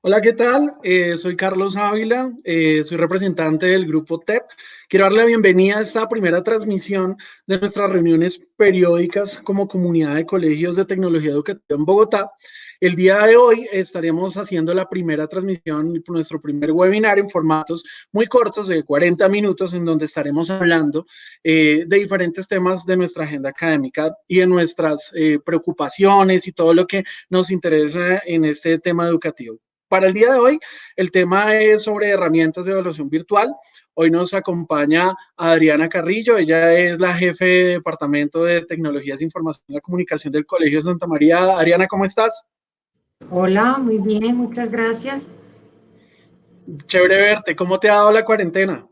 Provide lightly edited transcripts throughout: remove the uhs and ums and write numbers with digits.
Hola, ¿qué tal? Soy Carlos Ávila, soy representante del grupo TEP. Quiero darle la bienvenida a esta primera transmisión de nuestras reuniones periódicas como comunidad de colegios de tecnología educativa en Bogotá. El día de hoy estaremos haciendo la primera transmisión, nuestro primer webinar en formatos muy cortos de 40 minutos, en donde estaremos hablando de diferentes temas de nuestra agenda académica y de nuestras preocupaciones y todo lo que nos interesa en este tema educativo. Para el día de hoy, el tema es sobre herramientas de evaluación virtual. Hoy nos acompaña Adriana Carrillo, ella es la jefe de Departamento de Tecnologías de Información y la Comunicación del Colegio de Santa María. Adriana, ¿cómo estás? Hola, muy bien, muchas gracias. Chévere verte. ¿Cómo te ha dado la cuarentena?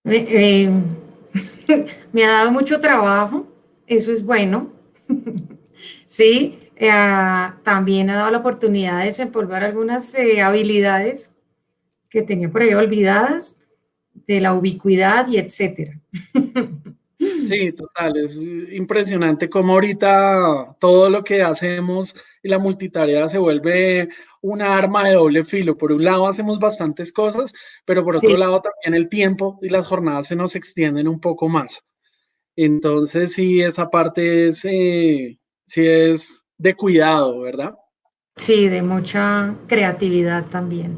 Me, eh, Me ha dado mucho trabajo, eso es bueno. Sí, también ha dado la oportunidad de desempolvar algunas habilidades que tenía por ahí olvidadas, de la ubicuidad y etcétera. Sí, total, es impresionante cómo ahorita todo lo que hacemos y la multitarea se vuelve una arma de doble filo. Por un lado hacemos bastantes cosas, pero por otro Sí, lado también el tiempo y las jornadas se nos extienden un poco más. Entonces, sí, esa parte sí es de cuidado, ¿verdad? sí, de mucha creatividad también.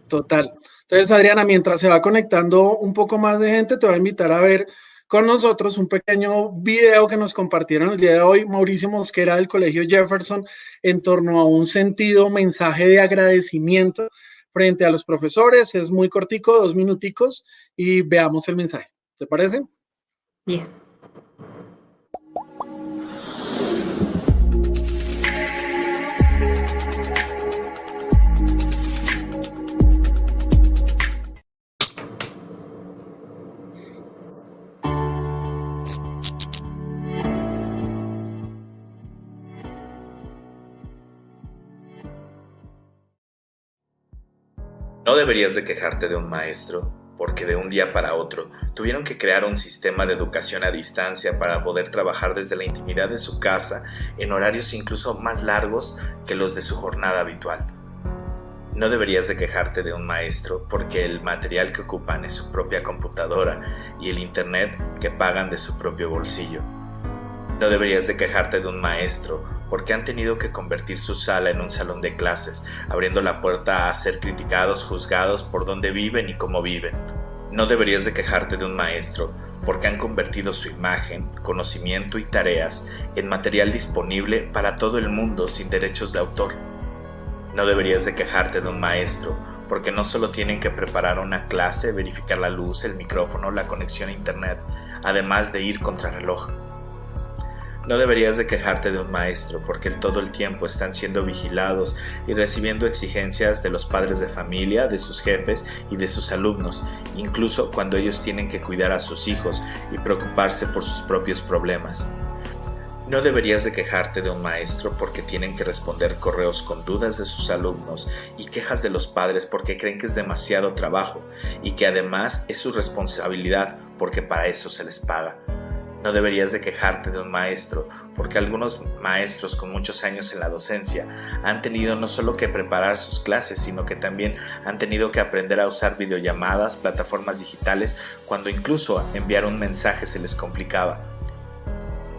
Total. Entonces, Adriana, mientras se va conectando un poco más de gente, te voy a invitar a ver con nosotros un pequeño video que nos compartieron el día de hoy Mauricio Mosquera del Colegio Jefferson en torno a un sentido mensaje de agradecimiento frente a los profesores. Es muy cortico, 2 minuticos, y veamos el mensaje. ¿Te parece? Bien. No deberías de quejarte de un maestro, porque de un día para otro tuvieron que crear un sistema de educación a distancia para poder trabajar desde la intimidad de su casa en horarios incluso más largos que los de su jornada habitual. No deberías de quejarte de un maestro porque el material que ocupan es su propia computadora y el internet que pagan de su propio bolsillo. No deberías de quejarte de un maestro porque han tenido que convertir su sala en un salón de clases, abriendo la puerta a ser criticados, juzgados por dónde viven y cómo viven. No deberías de quejarte de un maestro porque han convertido su imagen, conocimiento y tareas en material disponible para todo el mundo sin derechos de autor. No deberías de quejarte de un maestro porque no solo tienen que preparar una clase, verificar la luz, el micrófono, la conexión a internet, además de ir contrarreloj. No deberías de quejarte de un maestro porque todo el tiempo están siendo vigilados y recibiendo exigencias de los padres de familia, de sus jefes y de sus alumnos, incluso cuando ellos tienen que cuidar a sus hijos y preocuparse por sus propios problemas. No deberías de quejarte de un maestro porque tienen que responder correos con dudas de sus alumnos y quejas de los padres porque creen que es demasiado trabajo y que además es su responsabilidad porque para eso se les paga. No deberías de quejarte de un maestro, porque algunos maestros con muchos años en la docencia han tenido no solo que preparar sus clases, sino que también han tenido que aprender a usar videollamadas, plataformas digitales, cuando incluso enviar un mensaje se les complicaba.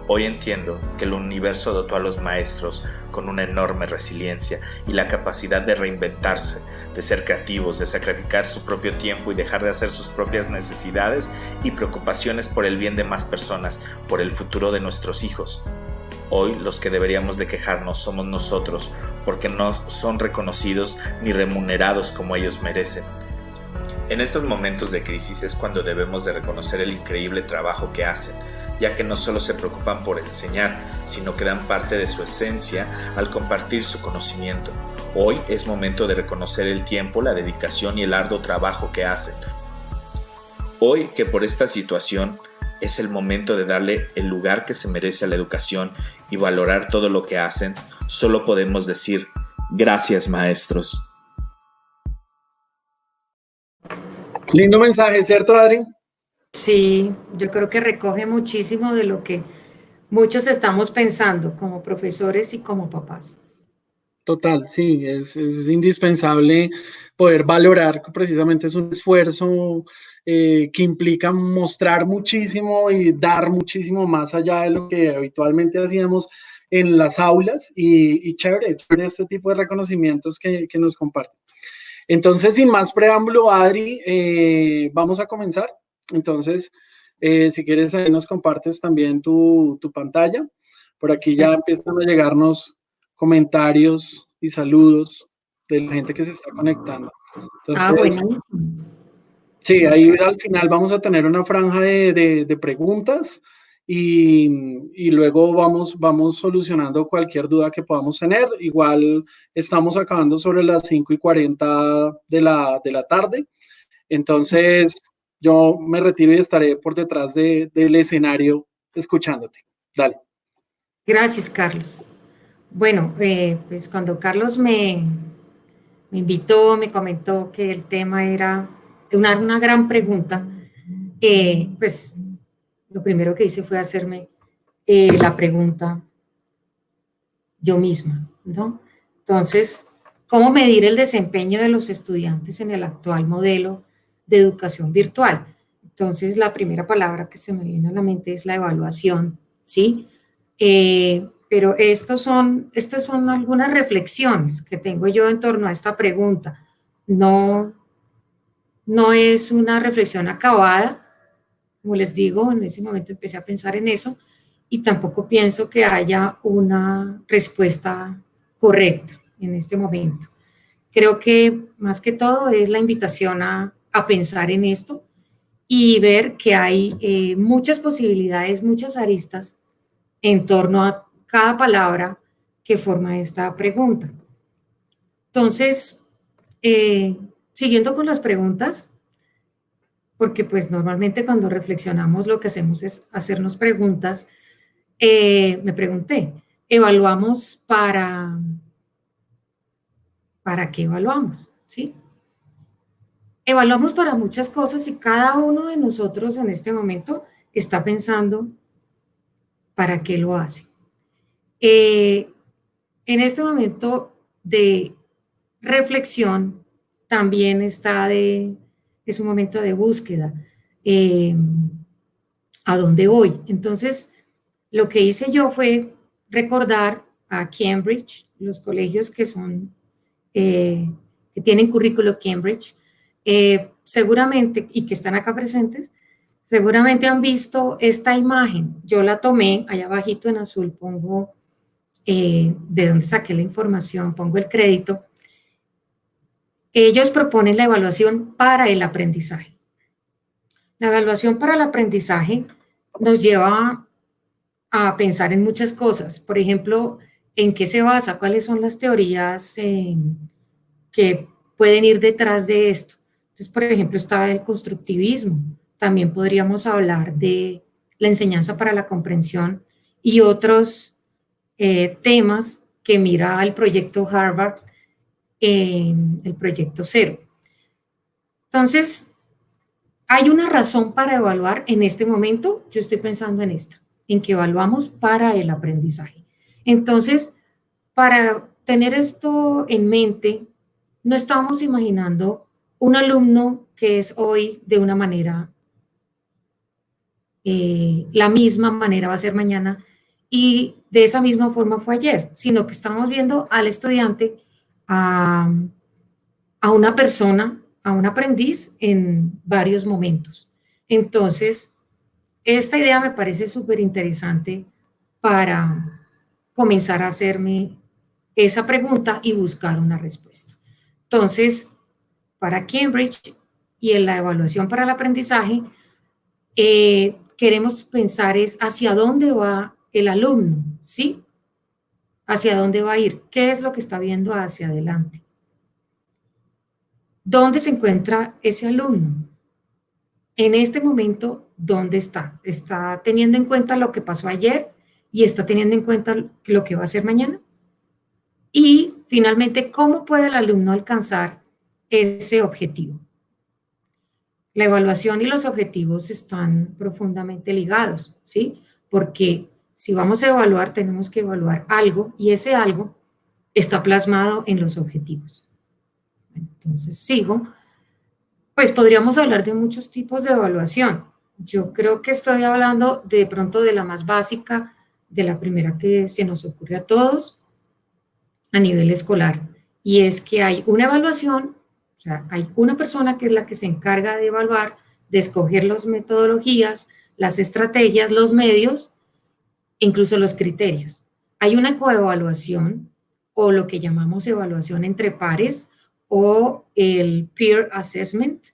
Hoy entiendo que el universo dotó a los maestros con una enorme resiliencia y la capacidad de reinventarse, de ser creativos, de sacrificar su propio tiempo y dejar de hacer sus propias necesidades y preocupaciones por el bien de más personas, por el futuro de nuestros hijos. Hoy los que deberíamos de quejarnos somos nosotros, porque no son reconocidos ni remunerados como ellos merecen. En estos momentos de crisis es cuando debemos de reconocer el increíble trabajo que hacen, ya que no solo se preocupan por enseñar, sino que dan parte de su esencia al compartir su conocimiento. Hoy es momento de reconocer el tiempo, la dedicación y el arduo trabajo que hacen. Hoy que por esta situación es el momento de darle el lugar que se merece a la educación y valorar todo lo que hacen, solo podemos decir gracias, maestros. Lindo mensaje, ¿cierto, Adri? Sí, yo creo que recoge muchísimo de lo que muchos estamos pensando como profesores y como papás. Total, sí, es indispensable poder valorar que precisamente es un esfuerzo que implica mostrar muchísimo y dar muchísimo más allá de lo que habitualmente hacíamos en las aulas y chévere, chévere este tipo de reconocimientos que nos comparten. Entonces, sin más preámbulo, Adri, vamos a comenzar. Entonces, si quieres, ahí nos compartes también tu pantalla. Por aquí ya empiezan a llegarnos comentarios y saludos de la gente que se está conectando. Entonces, Bueno. sí, ahí al final vamos a tener una franja de preguntas y luego vamos solucionando cualquier duda que podamos tener. Igual estamos acabando sobre las 5:40 de la tarde. Entonces, yo me retiro y estaré por detrás del escenario escuchándote. Dale. Gracias, Carlos. Bueno, pues cuando Carlos me invitó, me comentó que el tema era una gran pregunta, pues lo primero que hice fue hacerme la pregunta yo misma, ¿no? Entonces, ¿cómo medir el desempeño de los estudiantes en el actual modelo de educación virtual? Entonces, la primera palabra que se me viene a la mente es la evaluación, ¿sí? Pero estas son algunas reflexiones que tengo yo en torno a esta pregunta. No, no es una reflexión acabada, como les digo, en ese momento empecé a pensar en eso, y tampoco pienso que haya una respuesta correcta en este momento. Creo que más que todo es la invitación a pensar en esto y ver que hay muchas posibilidades, muchas aristas en torno a cada palabra que forma esta pregunta. Entonces, siguiendo con las preguntas, porque pues normalmente cuando reflexionamos lo que hacemos es hacernos preguntas, me pregunté, ¿evaluamos para qué evaluamos? ¿Sí? Evaluamos para muchas cosas y cada uno de nosotros en este momento está pensando para qué lo hace. En este momento de reflexión también es un momento de búsqueda. ¿A dónde voy? Entonces, lo que hice yo fue recordar a Cambridge, los colegios que tienen currículo Cambridge, seguramente, y que están acá presentes, seguramente han visto esta imagen. Yo la tomé, allá abajito en azul pongo de dónde saqué la información, pongo el crédito. Ellos proponen la evaluación para el aprendizaje. La evaluación para el aprendizaje nos lleva a pensar en muchas cosas. Por ejemplo, ¿en qué se basa? ¿Cuáles son las teorías que pueden ir detrás de esto? Entonces, por ejemplo, está el constructivismo. También podríamos hablar de la enseñanza para la comprensión y otros temas que mira el proyecto Harvard, el proyecto Cero. Entonces, ¿hay una razón para evaluar en este momento? Yo estoy pensando en esta, en que evaluamos para el aprendizaje. Entonces, para tener esto en mente, no estamos imaginando un alumno que es hoy de una manera, la misma manera va a ser mañana y de esa misma forma fue ayer, sino que estamos viendo al estudiante, a una persona, a un aprendiz en varios momentos. Entonces, esta idea me parece súper interesante para comenzar a hacerme esa pregunta y buscar una respuesta. Entonces, para Cambridge y en la evaluación para el aprendizaje, queremos pensar es hacia dónde va el alumno, ¿sí? ¿Hacia dónde va a ir? ¿Qué es lo que está viendo hacia adelante? ¿Dónde se encuentra ese alumno? En este momento, ¿dónde está? ¿Está teniendo en cuenta lo que pasó ayer y está teniendo en cuenta lo que va a hacer mañana? Y finalmente, ¿cómo puede el alumno alcanzar ese objetivo? La evaluación y los objetivos están profundamente ligados, ¿sí? Porque si vamos a evaluar, tenemos que evaluar algo y ese algo está plasmado en los objetivos. Entonces, sigo. Pues podríamos hablar de muchos tipos de evaluación. Yo creo que estoy hablando de pronto de la más básica, de la primera que se nos ocurre a todos a nivel escolar, y es que hay una evaluación, o sea, hay una persona que es la que se encarga de evaluar, de escoger las metodologías, las estrategias, los medios, incluso los criterios. Hay una coevaluación o lo que llamamos evaluación entre pares o el peer assessment,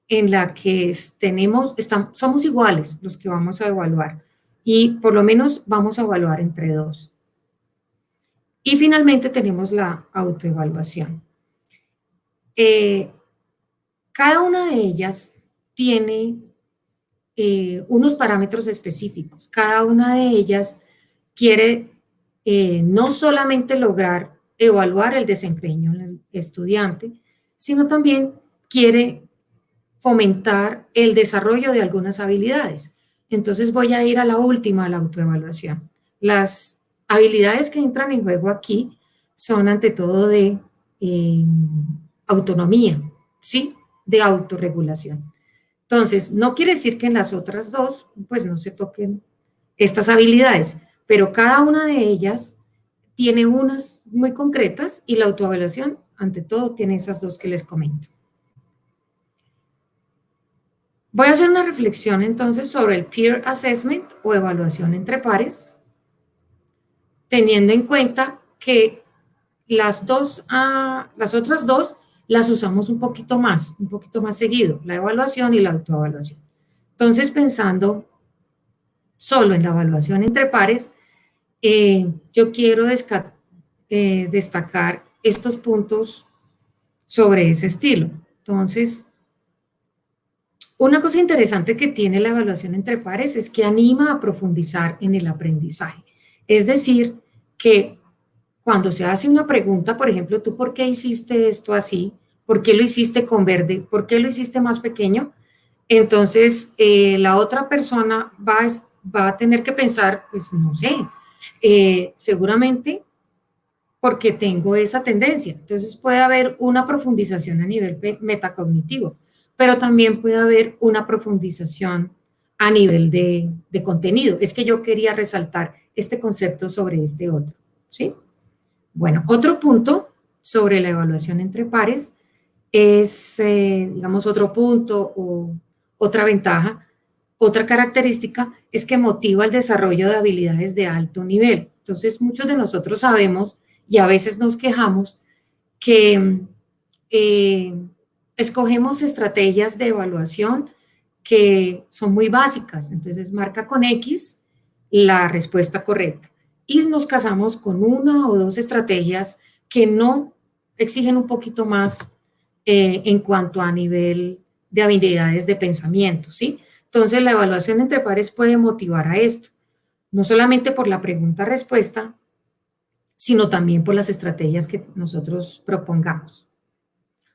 en la que somos iguales los que vamos a evaluar y por lo menos vamos a evaluar entre dos. Y finalmente tenemos la autoevaluación. Cada una de ellas tiene unos parámetros específicos. Cada una de ellas quiere no solamente lograr evaluar el desempeño del estudiante, sino también quiere fomentar el desarrollo de algunas habilidades. Entonces voy a ir a la última, a la autoevaluación. Las habilidades que entran en juego aquí son ante todo de autonomía, ¿sí? De autorregulación. Entonces, no quiere decir que en las otras dos, pues no se toquen estas habilidades, pero cada una de ellas tiene unas muy concretas y la autoevaluación, ante todo, tiene esas dos que les comento. Voy a hacer una reflexión entonces sobre el peer assessment o evaluación entre pares, teniendo en cuenta que las otras dos las usamos un poquito más seguido, la evaluación y la autoevaluación. Entonces, pensando solo en la evaluación entre pares, yo quiero destacar estos puntos sobre ese estilo. Entonces, una cosa interesante que tiene la evaluación entre pares es que anima a profundizar en el aprendizaje. Es decir, que cuando se hace una pregunta, por ejemplo, ¿tú por qué hiciste esto así? ¿Por qué lo hiciste con verde? ¿Por qué lo hiciste más pequeño? Entonces, la otra persona va a tener que pensar, pues no sé, seguramente porque tengo esa tendencia. Entonces puede haber una profundización a nivel metacognitivo, pero también puede haber una profundización a nivel de contenido. Es que yo quería resaltar este concepto sobre este otro, ¿sí? Bueno, otro punto sobre la evaluación entre pares es, digamos, otro punto o otra ventaja, otra característica es que motiva el desarrollo de habilidades de alto nivel. Entonces, muchos de nosotros sabemos y a veces nos quejamos que escogemos estrategias de evaluación que son muy básicas. Entonces, marca con X la respuesta correcta. Y nos casamos con una o dos estrategias que no exigen un poquito más en cuanto a nivel de habilidades de pensamiento, ¿sí? Entonces, la evaluación entre pares puede motivar a esto, no solamente por la pregunta-respuesta, sino también por las estrategias que nosotros propongamos.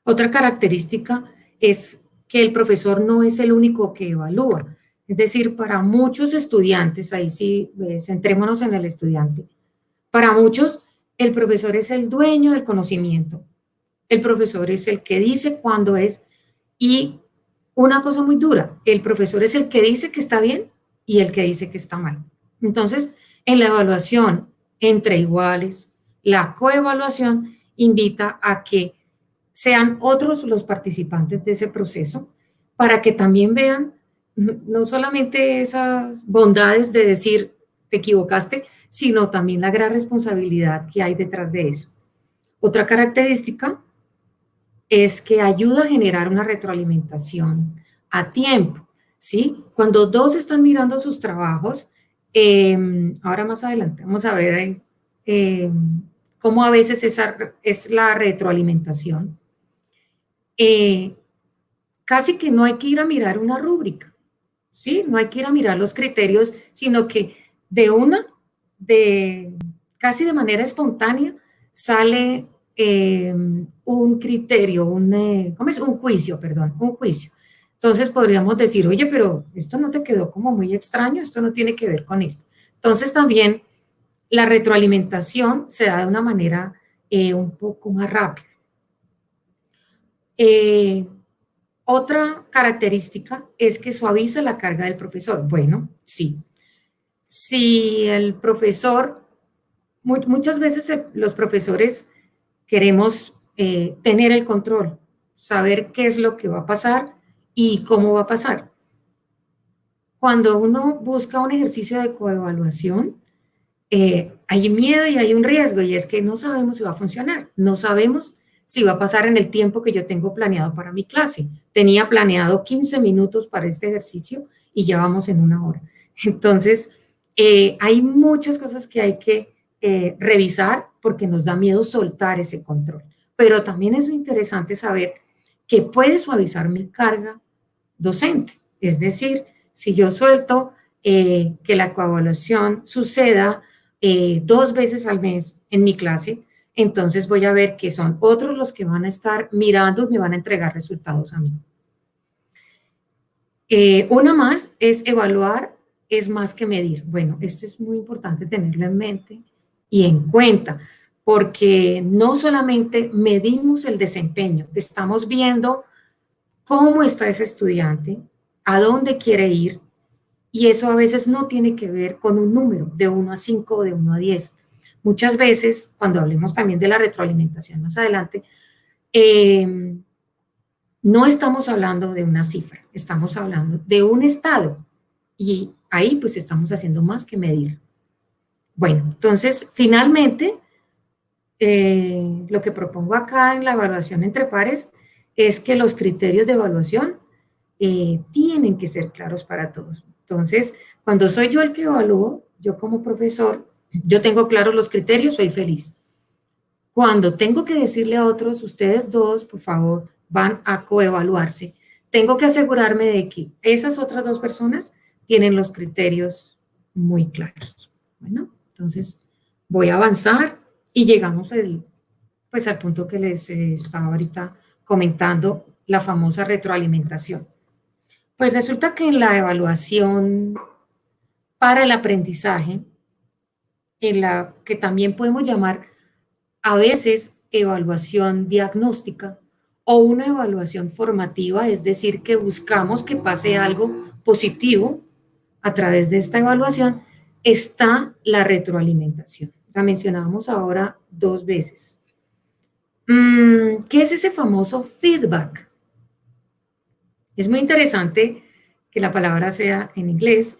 Otra característica es que el profesor no es el único que evalúa. Es decir, para muchos estudiantes, ahí sí, centrémonos en el estudiante, para muchos el profesor es el dueño del conocimiento. El profesor es el que dice cuándo es, y una cosa muy dura, el profesor es el que dice que está bien y el que dice que está mal. Entonces, en la evaluación entre iguales, la coevaluación invita a que sean otros los participantes de ese proceso para que también vean no solamente esas bondades de decir te equivocaste, sino también la gran responsabilidad que hay detrás de eso. Otra característica es que ayuda a generar una retroalimentación a tiempo, ¿sí? Cuando dos están mirando sus trabajos, ahora más adelante vamos a ver cómo a veces esa es la retroalimentación. Casi que no hay que ir a mirar una rúbrica, ¿sí? No hay que ir a mirar los criterios, sino que casi de manera espontánea sale un criterio, ¿cómo es? Un juicio. Entonces podríamos decir, oye, pero esto no te quedó como muy extraño, esto no tiene que ver con esto. Entonces también la retroalimentación se da de una manera un poco más rápido. Otra característica es que suaviza la carga del profesor. Bueno, sí. Si el profesor, muchas veces los profesores queremos tener el control, saber qué es lo que va a pasar y cómo va a pasar. Cuando uno busca un ejercicio de coevaluación, hay miedo y hay un riesgo, y es que no sabemos si va a funcionar, no sabemos si va a pasar en el tiempo que yo tengo planeado para mi clase. Tenía planeado 15 minutos para este ejercicio y ya vamos en 1 hora. Entonces, hay muchas cosas que hay que revisar porque nos da miedo soltar ese control. Pero también es interesante saber que puede suavizar mi carga docente. Es decir, si yo suelto que la coevaluación suceda 2 veces al mes en mi clase, entonces voy a ver que son otros los que van a estar mirando y me van a entregar resultados a mí. Una más es evaluar, es más que medir. Bueno, esto es muy importante tenerlo en mente y en cuenta, porque no solamente medimos el desempeño, estamos viendo cómo está ese estudiante, a dónde quiere ir, y eso a veces no tiene que ver con un número de 1 a 5 o de 1 a 10. Muchas veces, cuando hablemos también de la retroalimentación más adelante, no estamos hablando de una cifra, estamos hablando de un estado, y ahí pues estamos haciendo más que medir. Bueno, entonces, finalmente, lo que propongo acá en la evaluación entre pares es que los criterios de evaluación tienen que ser claros para todos. Entonces, cuando soy yo el que evalúo, yo como profesor, yo tengo claros los criterios, soy feliz. Cuando tengo que decirle a otros, ustedes dos, por favor, van a coevaluarse, tengo que asegurarme de que esas otras 2 personas tienen los criterios muy claros. Bueno, entonces voy a avanzar y llegamos pues al punto que les estaba ahorita comentando, la famosa retroalimentación. Pues resulta que en la evaluación para el aprendizaje, en la que también podemos llamar a veces evaluación diagnóstica o una evaluación formativa, es decir, que buscamos que pase algo positivo a través de esta evaluación, está la retroalimentación. La mencionábamos ahora 2 veces. ¿Qué es ese famoso feedback? Es muy interesante que la palabra sea en inglés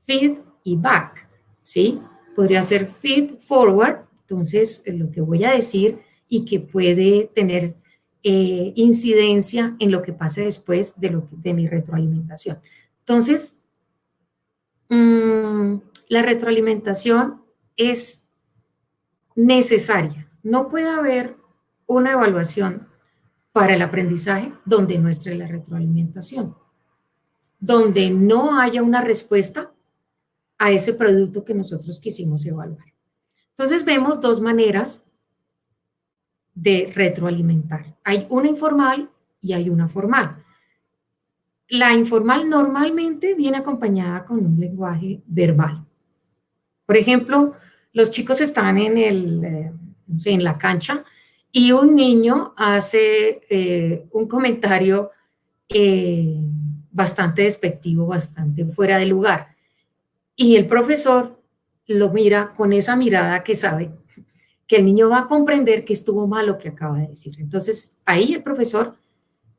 feed y back, ¿sí? Podría ser feed forward, entonces lo que voy a decir y que puede tener incidencia en lo que pase después de mi retroalimentación. Entonces, la retroalimentación es necesaria. No puede haber una evaluación para el aprendizaje donde no esté la retroalimentación, donde no haya una respuesta a ese producto que nosotros quisimos evaluar. Entonces vemos 2 maneras de retroalimentar. Hay una informal y hay una formal. La informal normalmente viene acompañada con un lenguaje verbal. Por ejemplo, los chicos están no sé, en la cancha y un niño hace un comentario bastante despectivo, bastante fuera de lugar. Y el profesor lo mira con esa mirada que sabe que el niño va a comprender que estuvo mal lo que acaba de decir. Entonces, ahí el profesor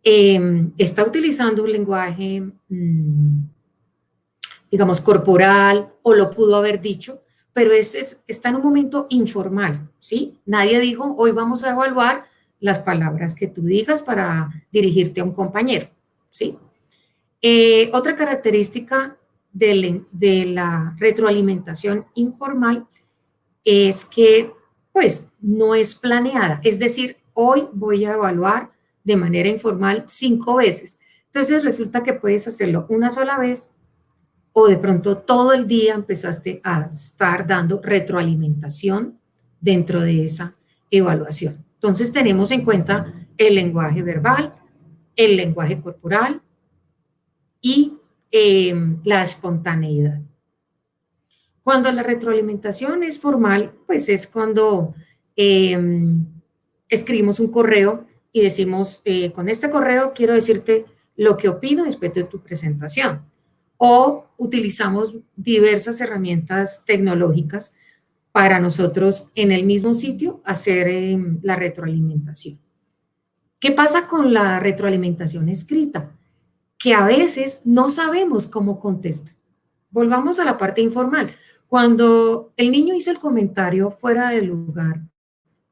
está utilizando un lenguaje, digamos, corporal, o lo pudo haber dicho, pero está en un momento informal, ¿sí? Nadie dijo, hoy vamos a evaluar las palabras que tú digas para dirigirte a un compañero, ¿sí? Otra característica de la retroalimentación informal es que, pues, no es planeada. Es decir, hoy voy a evaluar de manera informal 5 veces. Entonces, resulta que puedes hacerlo una sola vez o de pronto todo el día empezaste a estar dando retroalimentación dentro de esa evaluación. Entonces, tenemos en cuenta el lenguaje verbal, el lenguaje corporal y la espontaneidad. Cuando la retroalimentación es formal, pues es cuando escribimos un correo y decimos, con este correo quiero decirte lo que opino después de tu presentación. O utilizamos diversas herramientas tecnológicas para nosotros en el mismo sitio hacer la retroalimentación. ¿Qué pasa con la retroalimentación escrita? Que a veces no sabemos cómo contesta. Volvamos a la parte informal. Cuando el niño hizo el comentario fuera del lugar,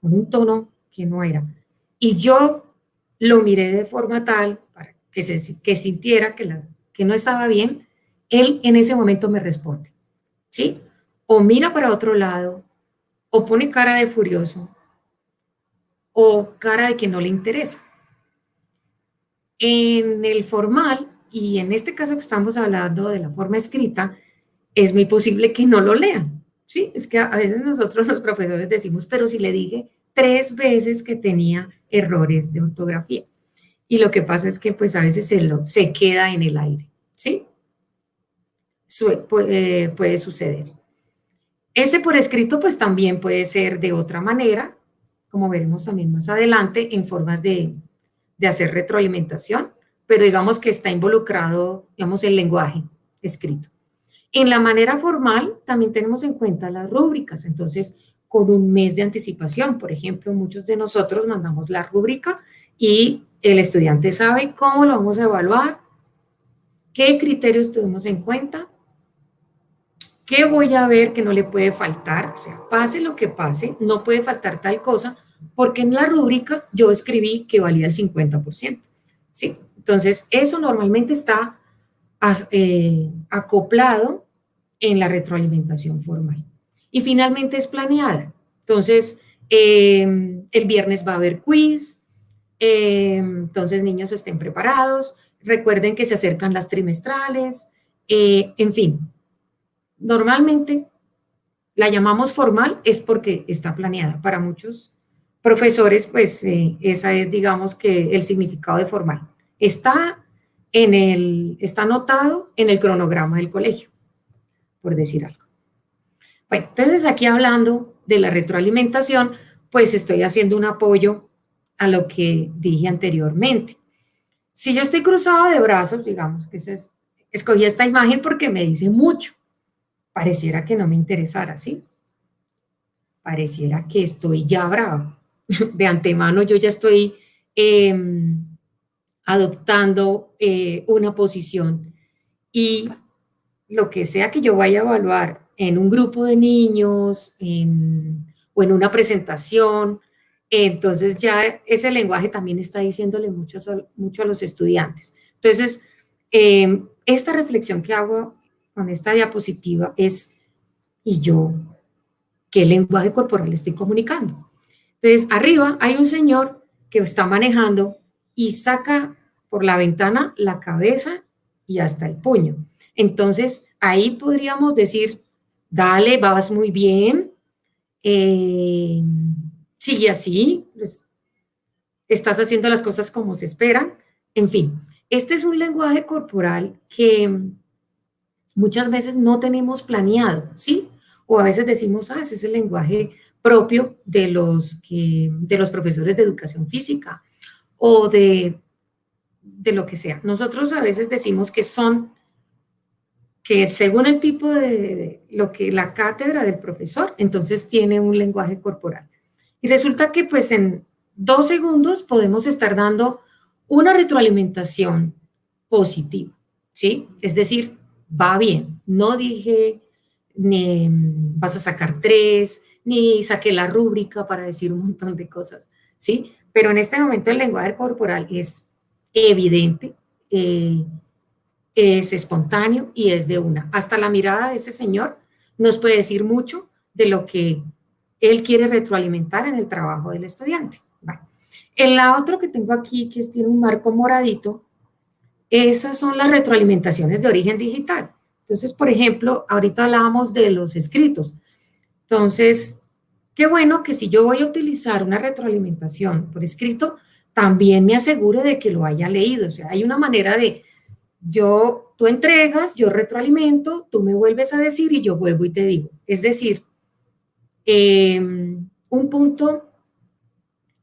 con un tono que no era, y yo lo miré de forma tal para que sintiera que no estaba bien, él en ese momento me responde, ¿sí? O mira para otro lado, o pone cara de furioso, o cara de que no le interesa. En el formal, y en este caso que estamos hablando de la forma escrita, es muy posible que no lo lean, ¿sí? Es que a veces nosotros los profesores decimos, pero si le dije 3 veces que tenía errores de ortografía. Y lo que pasa es que pues a veces se queda en el aire, ¿sí? Puede suceder. Ese por escrito pues también puede ser de otra manera, como veremos también más adelante, en formas de hacer retroalimentación, pero digamos que está involucrado, digamos, el lenguaje escrito. En la manera formal también tenemos en cuenta las rúbricas, entonces con un mes de anticipación, por ejemplo, muchos de nosotros mandamos la rúbrica y el estudiante sabe cómo lo vamos a evaluar, qué criterios tuvimos en cuenta, qué voy a ver que no le puede faltar, o sea, pase lo que pase, no puede faltar tal cosa, porque en la rúbrica yo escribí que valía el 50%, ¿sí? Entonces, eso normalmente está acoplado en la retroalimentación formal. Y finalmente es planeada. Entonces, el viernes va a haber quiz, entonces niños estén preparados, recuerden que se acercan las trimestrales, en fin. Normalmente la llamamos formal es porque está planeada. Para muchos profesores, pues esa es, digamos, que el significado de formal. Está anotado en el cronograma del colegio, por decir algo. Bueno, entonces aquí hablando de la retroalimentación, pues estoy haciendo un apoyo a lo que dije anteriormente. Si yo estoy cruzado de brazos, digamos, escogí esta imagen porque me dice mucho. Pareciera que no me interesara, ¿sí? Pareciera que estoy ya brava. De antemano yo ya estoy adoptando una posición y lo que sea que yo vaya a evaluar en un grupo de niños o en una presentación, entonces ya ese lenguaje también está diciéndole mucho a los estudiantes. Entonces, esta reflexión que hago con esta diapositiva es, ¿y yo qué lenguaje corporal estoy comunicando? Entonces, arriba hay un señor que está manejando y saca por la ventana la cabeza y hasta el puño. Entonces, ahí podríamos decir, dale, vas muy bien, sigue así, pues, estás haciendo las cosas como se esperan. En fin, este es un lenguaje corporal que muchas veces no tenemos planeado, ¿sí? O a veces decimos, ese es el lenguaje propio de los profesores de educación física o de lo que sea. Nosotros a veces decimos que según el tipo de lo que la cátedra del profesor, entonces tiene un lenguaje corporal. Y resulta que pues en 2 segundos podemos estar dando una retroalimentación positiva, ¿sí? Es decir, va bien. No dije ni vas a sacar 3, ni saqué la rúbrica para decir un montón de cosas, ¿sí? Pero en este momento el lenguaje corporal es evidente, es espontáneo y es de una. Hasta la mirada de ese señor nos puede decir mucho de lo que él quiere retroalimentar en el trabajo del estudiante. Bueno, el otro que tengo aquí, que tiene un marco moradito, esas son las retroalimentaciones de origen digital. Entonces, por ejemplo, ahorita hablábamos de los escritos. Entonces, qué bueno que si yo voy a utilizar una retroalimentación por escrito, también me asegure de que lo haya leído. O sea, hay una manera de tú entregas, yo retroalimento, tú me vuelves a decir y yo vuelvo y te digo. Es decir, un punto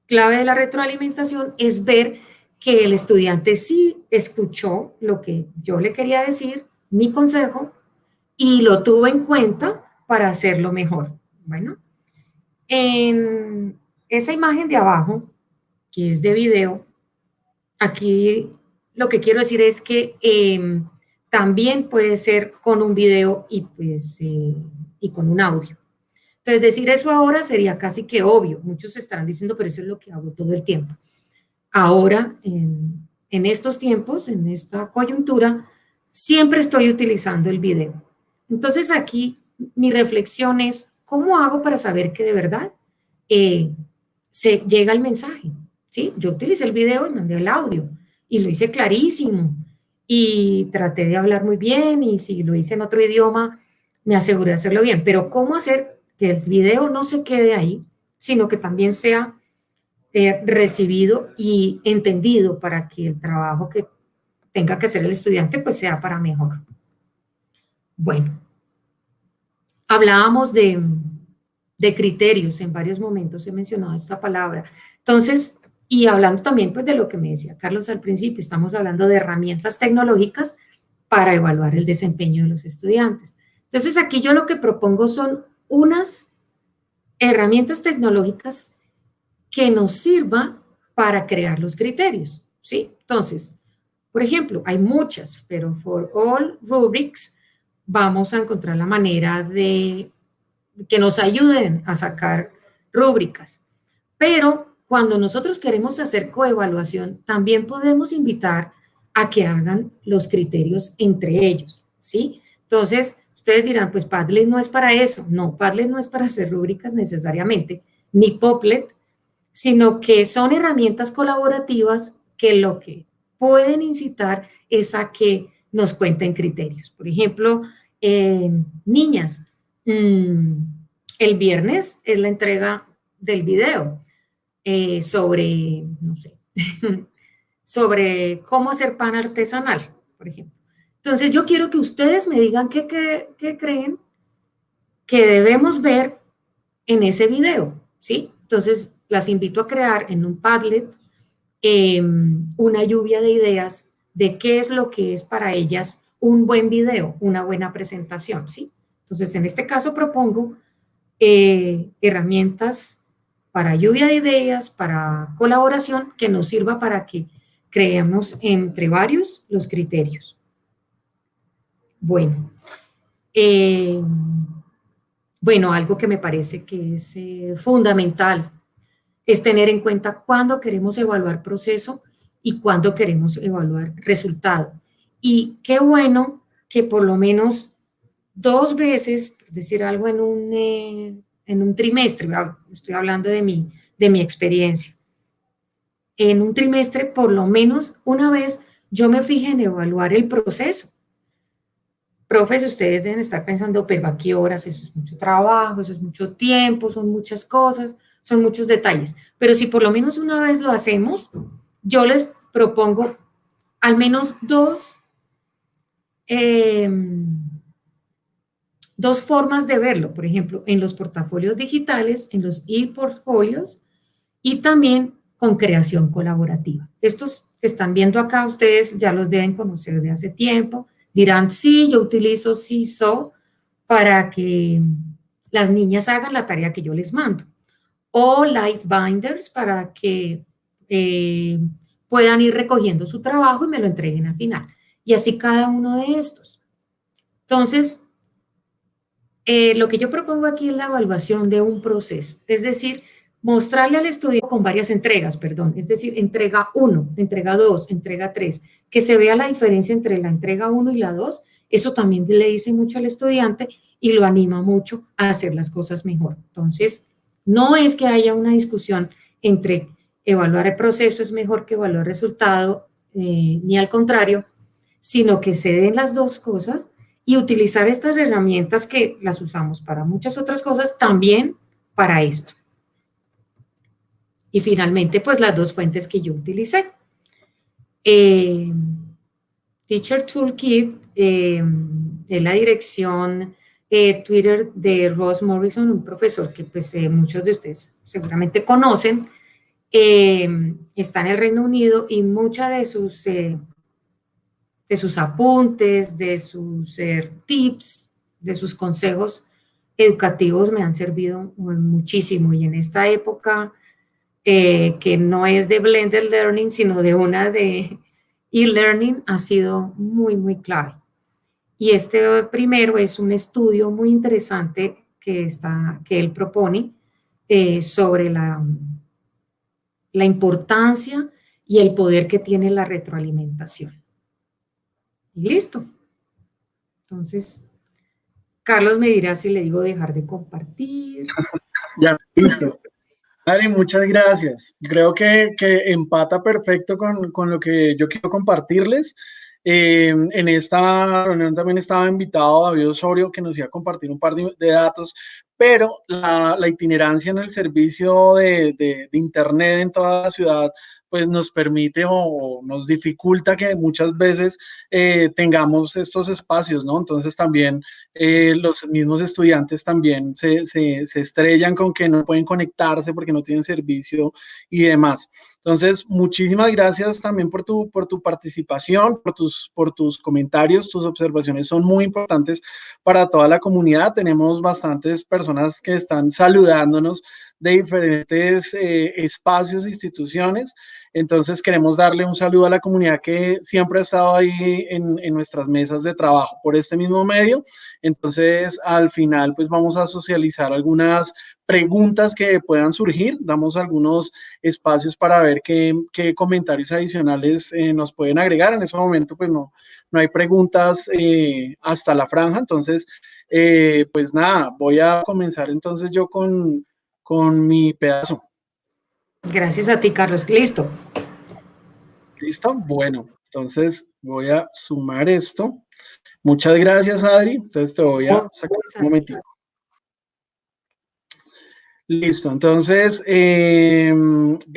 clave de la retroalimentación es ver que el estudiante sí escuchó lo que yo le quería decir, mi consejo, y lo tuvo en cuenta para hacerlo mejor. Bueno, en esa imagen de abajo, que es de video, aquí lo que quiero decir es que también puede ser con un video y, pues, y con un audio. Entonces, decir eso ahora sería casi que obvio. Muchos estarán diciendo, pero eso es lo que hago todo el tiempo. Ahora, en estos tiempos, en esta coyuntura, siempre estoy utilizando el video. Entonces, aquí mi reflexión es, ¿cómo hago para saber que de verdad se llega el mensaje? ¿Sí? Yo utilicé el video y mandé el audio y lo hice clarísimo y traté de hablar muy bien y si lo hice en otro idioma, me aseguré de hacerlo bien. Pero ¿cómo hacer que el video no se quede ahí, sino que también sea recibido y entendido para que el trabajo que tenga que hacer el estudiante pues sea para mejor? Bueno, hablábamos de criterios, en varios momentos he mencionado esta palabra. Entonces, y hablando también pues de lo que me decía Carlos al principio, estamos hablando de herramientas tecnológicas para evaluar el desempeño de los estudiantes. Entonces, aquí yo lo que propongo son unas herramientas tecnológicas que nos sirva para crear los criterios, ¿sí? Entonces, por ejemplo, hay muchas, pero for all rubrics vamos a encontrar la manera de que nos ayuden a sacar rúbricas. Pero cuando nosotros queremos hacer coevaluación, también podemos invitar a que hagan los criterios entre ellos, ¿sí? Entonces, ustedes dirán, pues Padlet no es para eso. No, Padlet no es para hacer rúbricas necesariamente, ni Poplet, sino que son herramientas colaborativas que lo que pueden incitar es a que nos cuenten criterios. Por ejemplo, niñas, el viernes es la entrega del video sobre, no sé, sobre cómo hacer pan artesanal, por ejemplo. Entonces, yo quiero que ustedes me digan qué creen que debemos ver en ese video, ¿sí? Entonces, las invito a crear en un Padlet una lluvia de ideas de qué es lo que es para ellas un buen video, una buena presentación, ¿sí? Entonces, en este caso propongo herramientas para lluvia de ideas, para colaboración, que nos sirva para que creemos entre varios los criterios. Bueno, algo que me parece que es fundamental es tener en cuenta cuándo queremos evaluar proceso y cuándo queremos evaluar resultado. Y qué bueno que por lo menos 2 veces, por decir algo, en un trimestre, estoy hablando de mi experiencia, en un trimestre por lo menos una vez yo me fije en evaluar el proceso. Profes, ustedes deben estar pensando, pero ¿a qué horas? Eso es mucho trabajo, eso es mucho tiempo, son muchas cosas, son muchos detalles. Pero si por lo menos una vez lo hacemos, yo les propongo al menos dos formas de verlo. Por ejemplo, en los portafolios digitales, en los e-portfolios y también con creación colaborativa. Estos que están viendo acá, ustedes ya los deben conocer de hace tiempo. Dirán, sí, yo utilizo Seesaw para que las niñas hagan la tarea que yo les mando. O Life Binders para que puedan ir recogiendo su trabajo y me lo entreguen al final. Y así cada uno de estos. Entonces, lo que yo propongo aquí es la evaluación de un proceso. Es decir, mostrarle al estudiante con varias entregas, perdón. Es decir, entrega 1, entrega 2, entrega 3. Que se vea la diferencia entre la entrega 1 y la 2, eso también le dice mucho al estudiante y lo anima mucho a hacer las cosas mejor. Entonces, no es que haya una discusión entre evaluar el proceso es mejor que evaluar el resultado, ni al contrario, sino que se den las dos cosas y utilizar estas herramientas que las usamos para muchas otras cosas, también para esto. Y finalmente, pues las 2 fuentes que yo utilicé. Teacher Toolkit es la dirección Twitter de Ross Morrison, un profesor que pues muchos de ustedes seguramente conocen, está en el Reino Unido y muchas de sus apuntes, de sus tips, de sus consejos educativos me han servido muchísimo. Y en esta época, que no es de blended learning, sino de una de e-learning, ha sido muy, muy clave. Y este primero es un estudio muy interesante que él propone sobre la importancia y el poder que tiene la retroalimentación. Y listo. Entonces, Carlos me dirá si le digo dejar de compartir. Ya, listo. Adri, muchas gracias. Creo que empata perfecto con lo que yo quiero compartirles. En esta reunión también estaba invitado David Osorio, que nos iba a compartir un par de datos, pero la itinerancia en el servicio de Internet en toda la ciudad pues nos permite o nos dificulta que muchas veces tengamos estos espacios, ¿no? Entonces también los mismos estudiantes también se estrellan con que no pueden conectarse porque no tienen servicio y demás. Entonces, muchísimas gracias también por tu participación, por tus comentarios, tus observaciones son muy importantes para toda la comunidad. Tenemos bastantes personas que están saludándonos de diferentes espacios e instituciones. Entonces, queremos darle un saludo a la comunidad que siempre ha estado ahí en nuestras mesas de trabajo por este mismo medio. Entonces, al final, pues vamos a socializar algunas preguntas que puedan surgir. Damos algunos espacios para ver qué comentarios adicionales nos pueden agregar. En ese momento, pues no hay preguntas hasta la franja. Entonces, pues nada, voy a comenzar entonces yo con mi pedazo. Gracias a ti, Carlos. Listo. ¿Listo? Bueno, entonces voy a sumar esto. Muchas gracias, Adri. Entonces te voy a sacar un momentito. Listo, entonces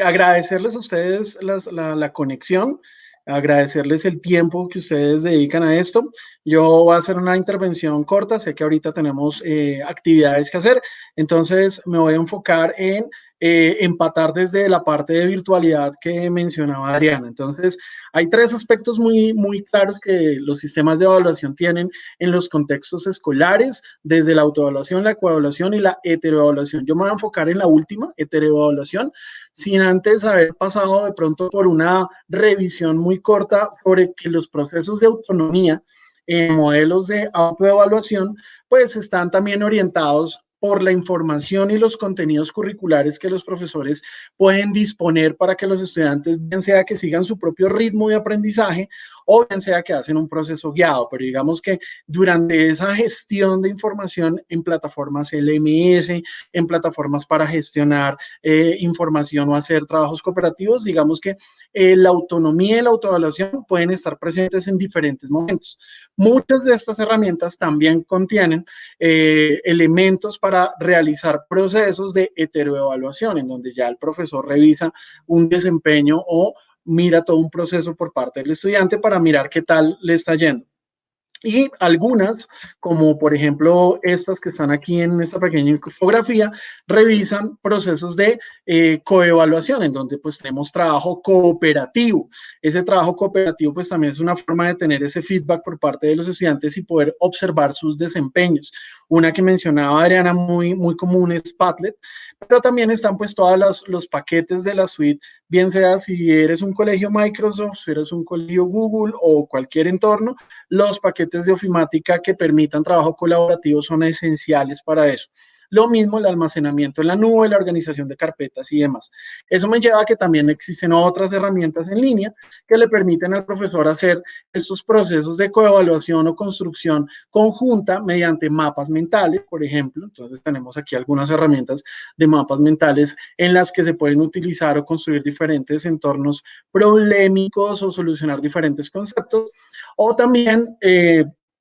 agradecerles a ustedes la conexión, agradecerles el tiempo que ustedes dedican a esto. Yo voy a hacer una intervención corta, sé que ahorita tenemos actividades que hacer, entonces me voy a enfocar en empatar desde la parte de virtualidad que mencionaba Adriana. Entonces, hay tres aspectos muy, muy claros que los sistemas de evaluación tienen en los contextos escolares, desde la autoevaluación, la coevaluación y la heteroevaluación. Yo me voy a enfocar en la última, heteroevaluación, sin antes haber pasado de pronto por una revisión muy corta sobre que los procesos de autonomía en modelos de autoevaluación, pues están también orientados por la información y los contenidos curriculares que los profesores pueden disponer para que los estudiantes, bien sea que sigan su propio ritmo de aprendizaje o bien sea que hacen un proceso guiado, pero digamos que durante esa gestión de información en plataformas LMS, en plataformas para gestionar información o hacer trabajos cooperativos, digamos que la autonomía y la autoevaluación pueden estar presentes en diferentes momentos. Muchas de estas herramientas también contienen elementos para realizar procesos de heteroevaluación, en donde ya el profesor revisa un desempeño o mira todo un proceso por parte del estudiante para mirar qué tal le está yendo. Y algunas, como por ejemplo estas que están aquí en esta pequeña infografía, revisan procesos de coevaluación, en donde pues tenemos trabajo cooperativo. Ese trabajo cooperativo pues también es una forma de tener ese feedback por parte de los estudiantes y poder observar sus desempeños. Una que mencionaba Adriana muy, muy común es Padlet, pero también están pues todos los paquetes de la suite, bien sea si eres un colegio Microsoft, si eres un colegio Google o cualquier entorno, los paquetes de ofimática que permitan trabajo colaborativo son esenciales para eso. Lo mismo el almacenamiento en la nube, la organización de carpetas y demás. Eso me lleva a que también existen otras herramientas en línea que le permiten al profesor hacer esos procesos de coevaluación o construcción conjunta mediante mapas mentales, por ejemplo. Entonces tenemos aquí algunas herramientas de mapas mentales en las que se pueden utilizar o construir diferentes entornos problemáticos o solucionar diferentes conceptos, o también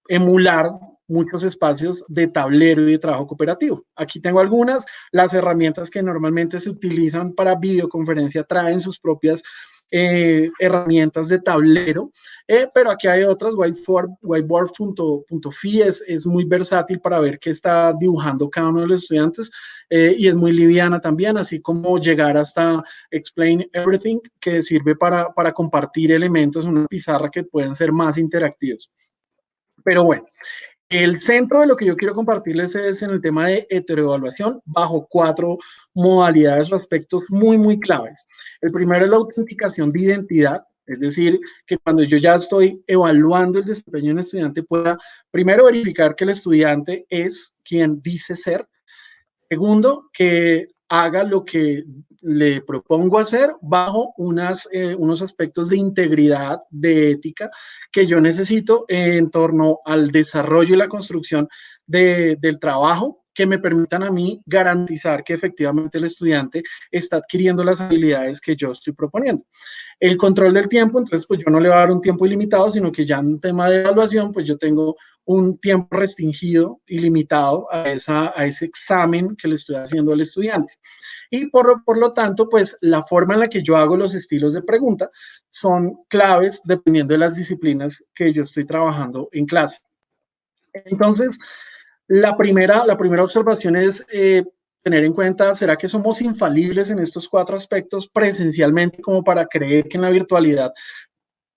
emular muchos espacios de tablero y de trabajo cooperativo. Aquí tengo algunas, las herramientas que normalmente se utilizan para videoconferencia traen sus propias herramientas de tablero, pero aquí hay otras, whiteboard.fi es muy versátil para ver qué está dibujando cada uno de los estudiantes y es muy liviana también, así como llegar hasta Explain Everything, que sirve para compartir elementos en una pizarra que pueden ser más interactivos. Pero bueno, el centro de lo que yo quiero compartirles es en el tema de heteroevaluación bajo 4 modalidades o aspectos muy, muy claves. El primero es la autenticación de identidad, es decir, que cuando yo ya estoy evaluando el desempeño de un estudiante pueda primero verificar que el estudiante es quien dice ser. Segundo, que haga lo que le propongo hacer bajo unos aspectos de integridad, de ética, que yo necesito en torno al desarrollo y la construcción del trabajo que me permitan a mí garantizar que efectivamente el estudiante está adquiriendo las habilidades que yo estoy proponiendo. El control del tiempo, entonces pues yo no le voy a dar un tiempo ilimitado, sino que ya en tema de evaluación, pues yo tengo un tiempo restringido y limitado a ese examen que le estoy haciendo al estudiante. Y por lo tanto, pues la forma en la que yo hago los estilos de pregunta son claves dependiendo de las disciplinas que yo estoy trabajando en clase. Entonces, la primera observación es tener en cuenta, ¿será que somos infalibles en estos 4 aspectos presencialmente como para creer que en la virtualidad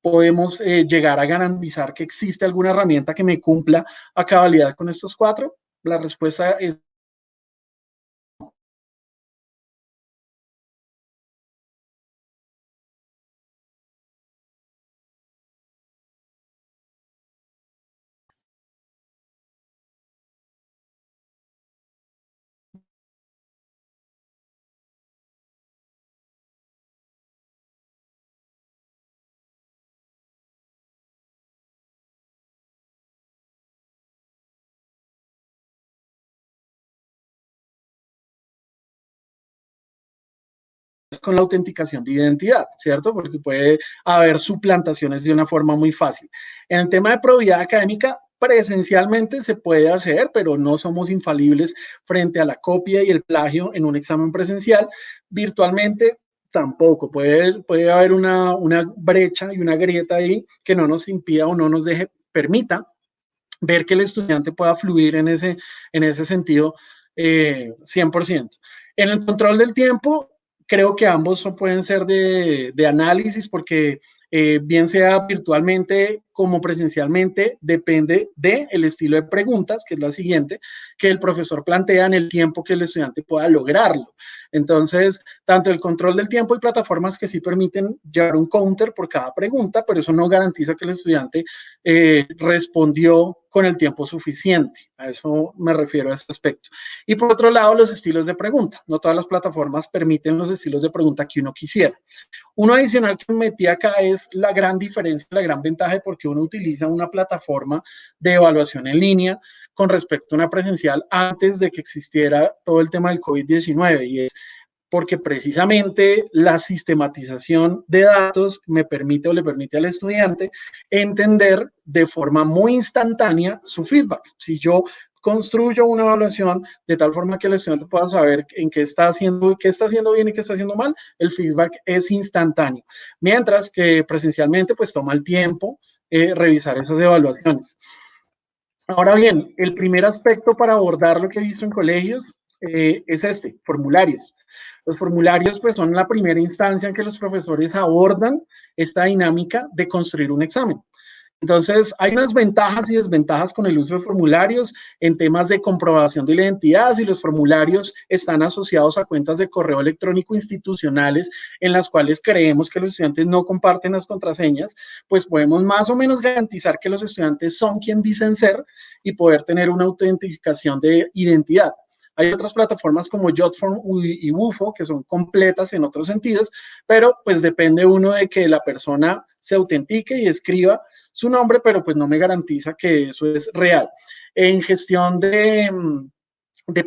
podemos llegar a garantizar que existe alguna herramienta que me cumpla a cabalidad con estos 4? La respuesta es con la autenticación de identidad, ¿cierto? Porque puede haber suplantaciones de una forma muy fácil. En el tema de probidad académica, presencialmente se puede hacer, pero no somos infalibles frente a la copia y el plagio en un examen presencial. Virtualmente tampoco. Puede haber una brecha y una grieta ahí que no nos impida o no nos permita ver que el estudiante pueda fluir en ese sentido 100%. En el control del tiempo, creo que ambos pueden ser de análisis porque bien sea virtualmente como presencialmente, depende del estilo de preguntas, que es la siguiente, que el profesor plantea en el tiempo que el estudiante pueda lograrlo. Entonces, tanto el control del tiempo y plataformas que sí permiten llevar un counter por cada pregunta, pero eso no garantiza que el estudiante respondió con el tiempo suficiente. A eso me refiero a este aspecto. Y por otro lado, los estilos de pregunta. No todas las plataformas permiten los estilos de pregunta que uno quisiera. Uno adicional que metí acá es la gran diferencia, la gran ventaja de por qué uno utiliza una plataforma de evaluación en línea con respecto a una presencial antes de que existiera todo el tema del COVID-19, y es porque precisamente la sistematización de datos me permite o le permite al estudiante entender de forma muy instantánea su feedback. Si yo construyo una evaluación de tal forma que el estudiante pueda saber en qué está haciendo bien y qué está haciendo mal, el feedback es instantáneo. Mientras que presencialmente, pues toma el tiempo revisar esas evaluaciones. Ahora bien, el primer aspecto para abordar lo que he visto en colegios es formularios. Los formularios pues son la primera instancia en que los profesores abordan esta dinámica de construir un examen. Entonces, hay unas ventajas y desventajas con el uso de formularios en temas de comprobación de la identidad. Si los formularios están asociados a cuentas de correo electrónico institucionales en las cuales creemos que los estudiantes no comparten las contraseñas, pues podemos más o menos garantizar que los estudiantes son quien dicen ser y poder tener una autentificación de identidad. Hay otras plataformas como Jotform y Wufo que son completas en otros sentidos, pero pues depende uno de que la persona se autentique y escriba su nombre, pero pues no me garantiza que eso es real. En gestión de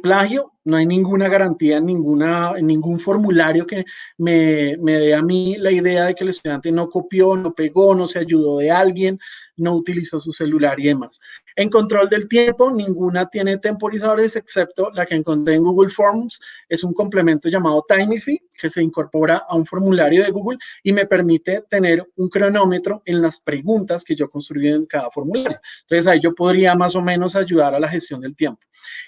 plagio, no hay ninguna garantía en ningún formulario que me dé a mí la idea de que el estudiante no copió, no pegó, no se ayudó de alguien, no utilizó su celular y demás. En control del tiempo, ninguna tiene temporizadores excepto la que encontré en Google Forms. Es un complemento llamado Timify que se incorpora a un formulario de Google y me permite tener un cronómetro en las preguntas que yo construyo en cada formulario. Entonces ahí yo podría más o menos ayudar a la gestión del tiempo.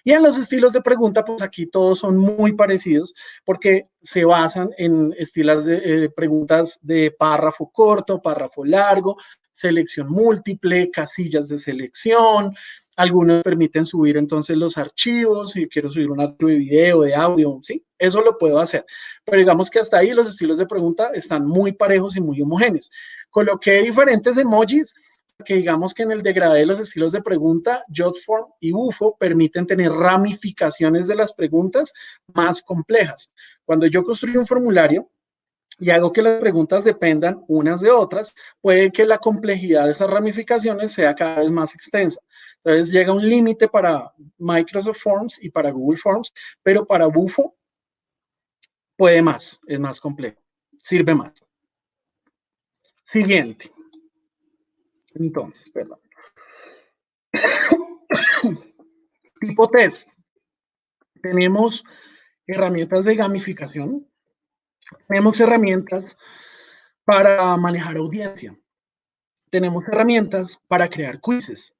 Y en los estilos de pregunta, pues aquí todos son muy parecidos porque se basan en estilos de preguntas de párrafo corto, párrafo largo, selección múltiple, casillas de selección. Algunos permiten subir entonces los archivos, si quiero subir un archivo de video, de audio, ¿sí? Eso lo puedo hacer. Pero digamos que hasta ahí los estilos de pregunta están muy parejos y muy homogéneos. Coloqué diferentes emojis que digamos que en el degradé de los estilos de pregunta, Jotform y UFO permiten tener ramificaciones de las preguntas más complejas. Cuando yo construyo un formulario y hago que las preguntas dependan unas de otras, puede que la complejidad de esas ramificaciones sea cada vez más extensa. Entonces llega un límite para Microsoft Forms y para Google Forms, pero para UFO puede más, es más complejo, sirve más. Siguiente. Entonces, perdón. Tipo test. Tenemos herramientas de gamificación. Tenemos herramientas para manejar audiencia. Tenemos herramientas para crear quizzes.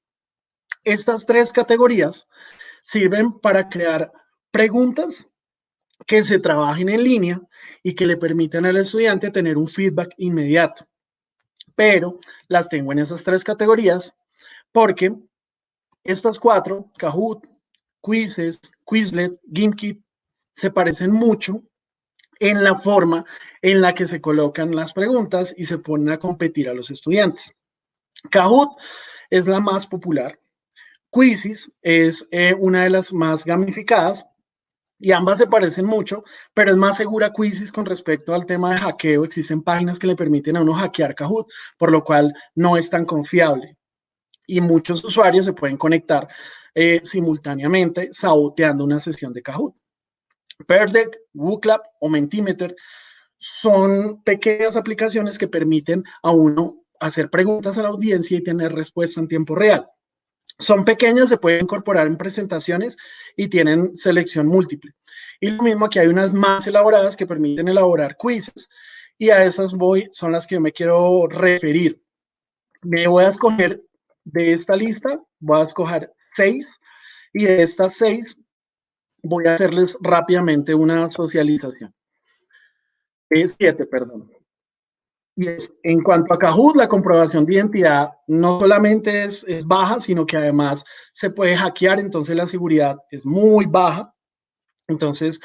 Estas tres categorías sirven para crear preguntas que se trabajen en línea y que le permitan al estudiante tener un feedback inmediato. Pero las tengo en esas tres categorías porque estas cuatro, Kahoot, Quizzes, Quizlet, Gimkit, se parecen mucho en la forma en la que se colocan las preguntas y se ponen a competir a los estudiantes. Kahoot es la más popular. Quizzes es una de las más gamificadas y ambas se parecen mucho, pero es más segura Quizzes con respecto al tema de hackeo. Existen páginas que le permiten a uno hackear Kahoot, por lo cual no es tan confiable. Y muchos usuarios se pueden conectar simultáneamente saboteando una sesión de Kahoot. Peerdeck, WooClap o Mentimeter son pequeñas aplicaciones que permiten a uno hacer preguntas a la audiencia y tener respuesta en tiempo real. Son pequeñas, se pueden incorporar en presentaciones y tienen selección múltiple. Y lo mismo aquí hay unas más elaboradas que permiten elaborar quizzes y a esas son las que yo me quiero referir. Me voy a escoger de esta lista, voy a escoger 6 y de estas 6 voy a hacerles rápidamente una socialización. 7, perdón. Y en cuanto a Kahoot, la comprobación de identidad no solamente es baja, sino que además se puede hackear, entonces la seguridad es muy baja. Entonces,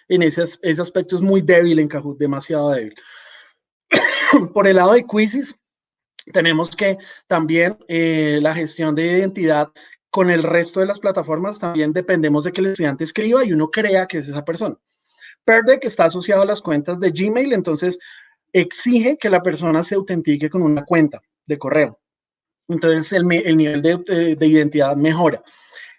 en ese aspecto es muy débil en Kahoot, demasiado débil. Por el lado de Quizzes, tenemos que también la gestión de identidad con el resto de las plataformas, también dependemos de que el estudiante escriba y uno crea que es esa persona. Peerdeck está asociado a las cuentas de Gmail, entonces exige que la persona se autentique con una cuenta de correo. Entonces el nivel de identidad mejora.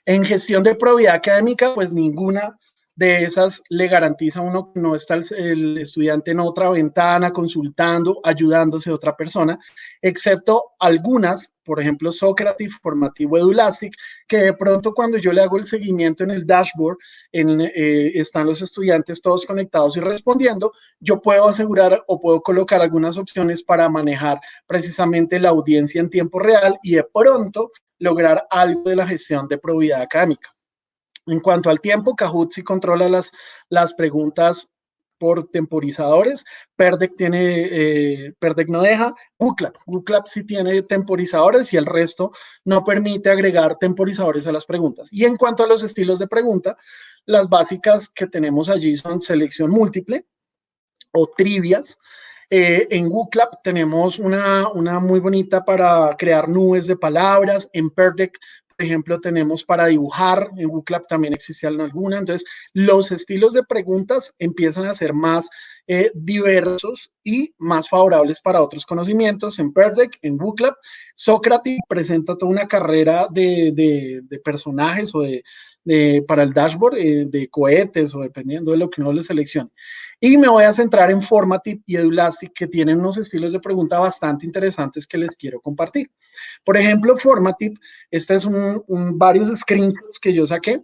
En gestión de probidad académica, pues ninguna de esas le garantiza a uno que no está el estudiante en otra ventana consultando, ayudándose a otra persona, excepto algunas, por ejemplo, Socrative, Formativo, Edulastic, que de pronto cuando yo le hago el seguimiento en el dashboard, están los estudiantes todos conectados y respondiendo, yo puedo asegurar o puedo colocar algunas opciones para manejar precisamente la audiencia en tiempo real y de pronto lograr algo de la gestión de probidad académica. En cuanto al tiempo, Kahoot sí controla las preguntas por temporizadores. Peerdeck no deja. WooClap sí tiene temporizadores y el resto no permite agregar temporizadores a las preguntas. Y en cuanto a los estilos de pregunta, las básicas que tenemos allí son selección múltiple o trivias. En WooClap tenemos una muy bonita para crear nubes de palabras. En Peerdeck, por ejemplo, tenemos para dibujar. En WooClap también existen alguna. Entonces, los estilos de preguntas empiezan a ser más diversos y más favorables para otros conocimientos. En Peerdeck, en WooClap, Socrative presenta toda una carrera de personajes o para el dashboard de cohetes o dependiendo de lo que uno le seleccione. Y me voy a centrar en Formative y Edulastic, que tienen unos estilos de pregunta bastante interesantes que les quiero compartir. Por ejemplo, Formative, este es varios screenshots que yo saqué.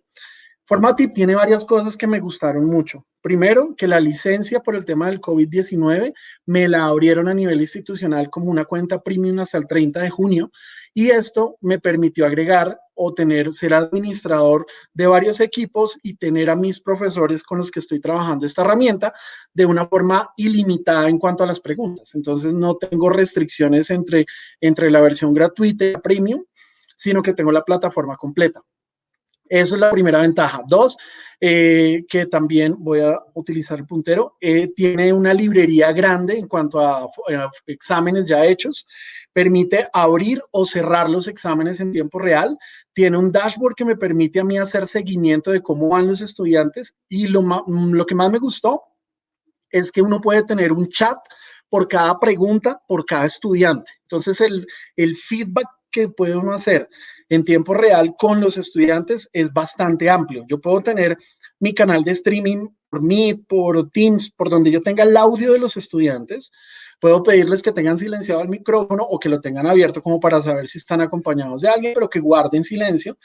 Formative tiene varias cosas que me gustaron mucho. Primero, que la licencia por el tema del COVID-19 me la abrieron a nivel institucional como una cuenta premium hasta el 30 de junio y esto me permitió agregar o ser administrador de varios equipos y tener a mis profesores con los que estoy trabajando esta herramienta de una forma ilimitada en cuanto a las preguntas. Entonces no tengo restricciones entre la versión gratuita y la premium, sino que tengo la plataforma completa. Eso es la primera ventaja. Dos, que también voy a utilizar el puntero, tiene una librería grande en cuanto a exámenes ya hechos, permite abrir o cerrar los exámenes en tiempo real, tiene un dashboard que me permite a mí hacer seguimiento de cómo van los estudiantes y lo que más me gustó es que uno puede tener un chat por cada pregunta, por cada estudiante. Entonces, el feedback que puede uno hacer en tiempo real con los estudiantes es bastante amplio. Yo puedo tener mi canal de streaming por Meet, por Teams, por donde yo tenga el audio de los estudiantes. Puedo pedirles que tengan silenciado el micrófono o que lo tengan abierto como para saber si están acompañados de alguien, pero que guarden silencio.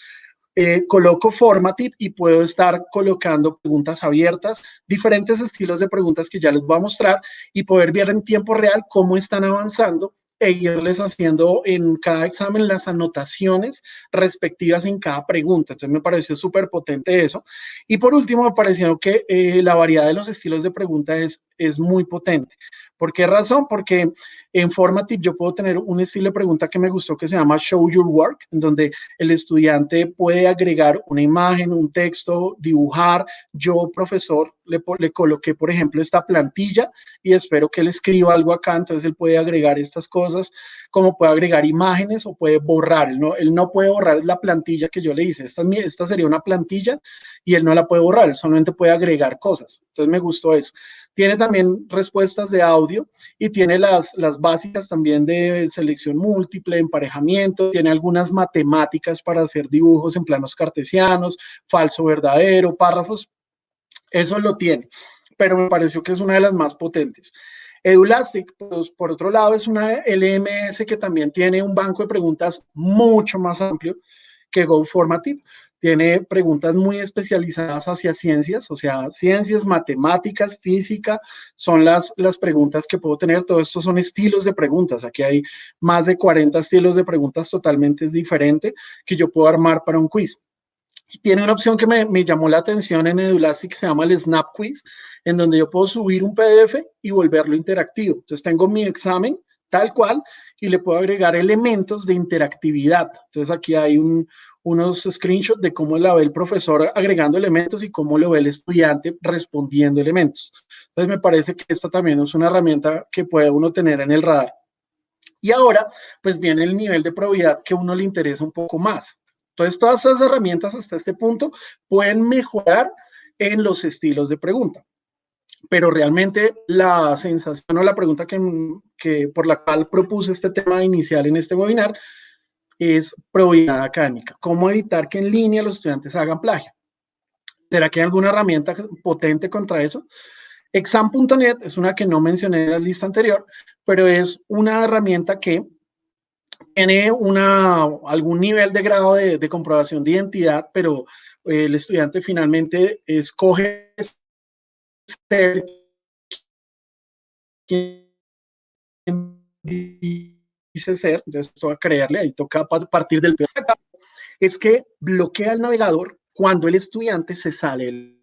Coloco Formative y puedo estar colocando preguntas abiertas, diferentes estilos de preguntas que ya les voy a mostrar y poder ver en tiempo real cómo están avanzando e irles haciendo en cada examen las anotaciones respectivas en cada pregunta. Entonces me pareció súper potente eso. Y por último, me pareció que la variedad de los estilos de pregunta es muy potente. ¿Por qué razón? Porque en Formative yo puedo tener un estilo de pregunta que me gustó que se llama Show Your Work, en donde el estudiante puede agregar una imagen, un texto, dibujar. Yo, profesor, le coloqué, por ejemplo, esta plantilla y espero que él escriba algo acá, entonces él puede agregar estas cosas, como puede agregar imágenes o puede borrar. Él no puede borrar la plantilla que yo le hice. Esta sería una plantilla y él no la puede borrar, él solamente puede agregar cosas. Entonces me gustó eso. Tiene también respuestas de audio y tiene las básicas también de selección múltiple, emparejamiento, tiene algunas matemáticas para hacer dibujos en planos cartesianos, falso, verdadero, párrafos, eso lo tiene, pero me pareció que es una de las más potentes. Edulastic, pues, por otro lado, es una LMS que también tiene un banco de preguntas mucho más amplio que GoFormative. Tiene preguntas muy especializadas hacia ciencias, o sea, ciencias, matemáticas, física, son las preguntas que puedo tener. Todo esto son estilos de preguntas. Aquí hay más de 40 estilos de preguntas totalmente diferentes que yo puedo armar para un quiz. Tiene una opción que me llamó la atención en Edulastic que se llama el Snap Quiz, en donde yo puedo subir un PDF y volverlo interactivo. Entonces tengo mi examen tal cual y le puedo agregar elementos de interactividad. Entonces aquí hay unos screenshots de cómo la ve el profesor agregando elementos y cómo lo ve el estudiante respondiendo elementos. Entonces me parece que esta también es una herramienta que puede uno tener en el radar. Y ahora, pues viene el nivel de probabilidad que a uno le interesa un poco más. Entonces, todas esas herramientas hasta este punto pueden mejorar en los estilos de pregunta. Pero realmente la sensación o la pregunta por la cual propuse este tema inicial en este webinar es probabilidad académica. ¿Cómo evitar que en línea los estudiantes hagan plagio? ¿Será que hay alguna herramienta potente contra eso? Exam.net es una que no mencioné en la lista anterior, pero es una herramienta que tiene algún nivel de grado de comprobación de identidad, pero el estudiante finalmente escoge ser quien dice ser, entonces toca creerle, ahí toca partir del peor. Es que bloquea el navegador cuando el estudiante se sale del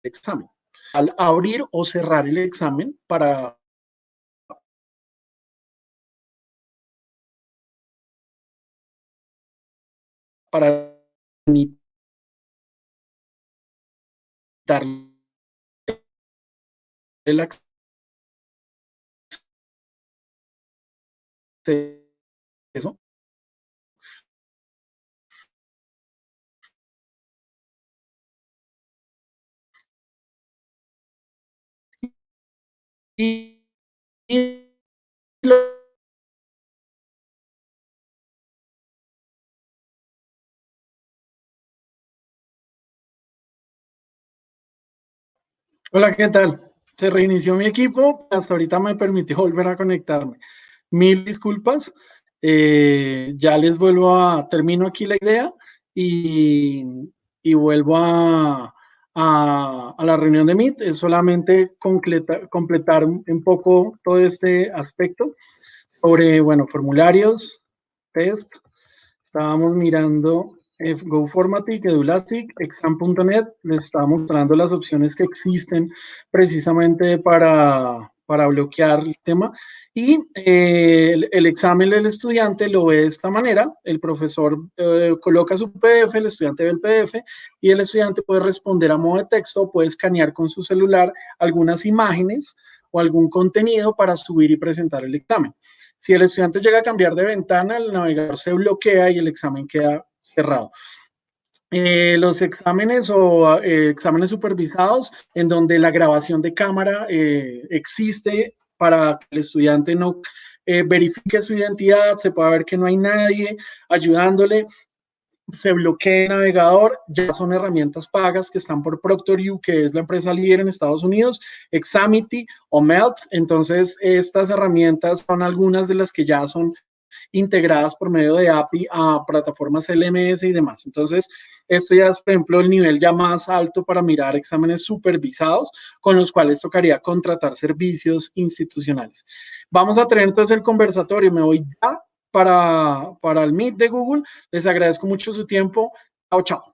examen. Al abrir o cerrar el examen para dar el acceso. Y, y lo Hola, ¿qué tal? Se reinició mi equipo, hasta ahorita me permitió volver a conectarme. Mil disculpas. Ya les termino aquí la idea y, y vuelvo a la reunión de Meet. Es solamente completar un poco todo este aspecto sobre, bueno, formularios, test. Estábamos mirando GoFormatic, Edulastic, Exam.net, les estaba mostrando las opciones que existen precisamente para bloquear el tema. Y el examen del estudiante lo ve de esta manera, el profesor coloca su PDF, el estudiante ve el PDF y el estudiante puede responder a modo de texto, puede escanear con su celular algunas imágenes o algún contenido para subir y presentar el examen. Si el estudiante llega a cambiar de ventana, el navegador se bloquea y el examen queda cerrado. Los exámenes o exámenes supervisados en donde la grabación de cámara existe para que el estudiante no verifique su identidad, se pueda ver que no hay nadie ayudándole, se bloquea el navegador, ya son herramientas pagas que están por ProctorU, que es la empresa líder en Estados Unidos, Examity o Melt. Entonces, estas herramientas son algunas de las que ya son integradas por medio de API a plataformas LMS y demás. Entonces, esto ya es, por ejemplo, el nivel ya más alto para mirar exámenes supervisados con los cuales tocaría contratar servicios institucionales. Vamos a tener entonces el conversatorio. Me voy ya para el Meet de Google. Les agradezco mucho su tiempo. Chao, chao.